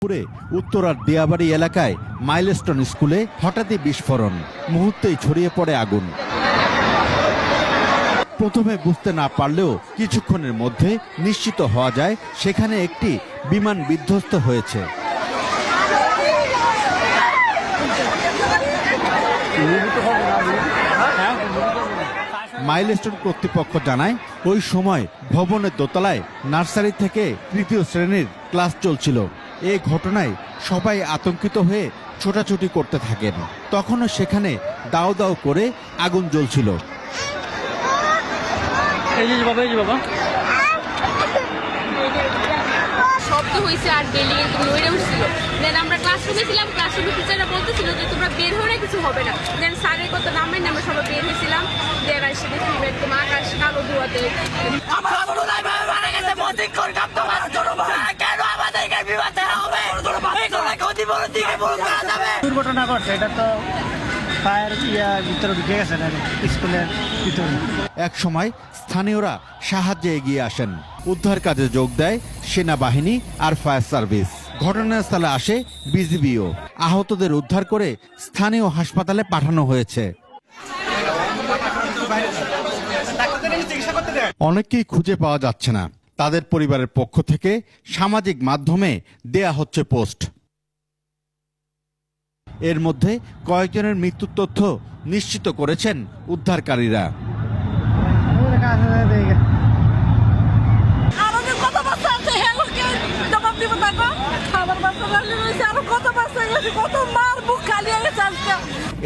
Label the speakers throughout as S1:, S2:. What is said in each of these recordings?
S1: পুরে উত্তরার দিয়াবাড়ি এলাকায় মাইলস্টোন স্কুলে হঠাৎই বিস্ফোরণ, মুহূর্তেই ছড়িয়ে পড়ে আগুন। প্রথমে বুঝতে না পারলেও কিছুক্ষণের মধ্যে নিশ্চিত হওয়া যায় সেখানে একটি বিমান বিধ্বস্ত হয়েছে। মাইলস্টোন কর্তৃপক্ষ জানায় ওই সময় ভবনের দোতলায় নার্সারি থেকে তৃতীয় শ্রেণীর ক্লাস চলছিল। এই ঘটনায় সবাই আতঙ্কিত হয়ে ছোটাছুটি করতে থাকেন। তখনও সেখানে দাউ দাউ করে আগুন জ্বলছিল।
S2: শব্দ হয়েছে আর বিল্ডিং এর নড়ে উঠছিল। দেন আমরা ক্লাসরুমে ছিলাম, ক্লাসরুমে টিচাররা বলতেছিল যে তোমরা বের হয়ে কিছু হবে না। দেন স্যারের কথা নামেন আমরা সবাই বের হয়েছিলাম। দেন এসে দেখি একদম আকাশ কালো ধোঁয়াতে।
S3: দুর্ঘটনা ঘটছে, এটা তো ফায়ার ভিতরে ঢুকে গেছে স্কুলের ভিতরে।
S1: এক সময় স্থানীয়রা সাহায্যে এগিয়ে আসেন। উদ্ধার কাজে যোগ দেয় সেনাবাহিনী আর ফায়ার সার্ভিস। ঘটনাস্থলে আসে বিজিবিও। আহতদের উদ্ধার করে স্থানীয় হাসপাতালে পাঠানো হয়েছে। অনেককেই খুঁজে পাওয়া যাচ্ছে না। তাদের পরিবারের পক্ষ থেকে সামাজিক মাধ্যমে দেয়া হচ্ছে পোস্ট। এর মধ্যে কয়েকজনের মৃত্যুর তথ্য নিশ্চিত করেছেন উদ্ধারকারীরা।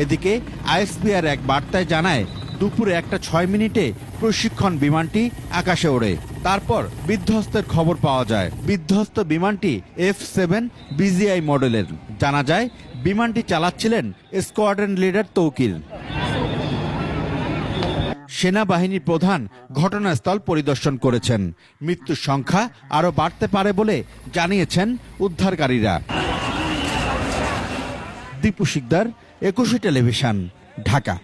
S1: এদিকে আইএসপিআর এক বার্তায় জানায় দুপুরে 1:06 প্রশিক্ষণ বিমানটি আকাশে ওড়ে। তারপর বিধ্বস্তের খবর পাওয়া যায়। বিধ্বস্ত বিমানটি F-7 BGI মডেলের। জানা যায় বিমানটি চালাচ্ছিলেন স্কোয়াড্রন লিডার তৌকির। সেনাবাহিনীর প্রধান ঘটনাস্থল পরিদর্শন করেছেন। মৃত্যুর সংখ্যা আরও বাড়তে পারে বলে জানিয়েছেন উদ্ধারকারীরা। দীপু শিকদার, 21 টেলিভিশন, ঢাকা।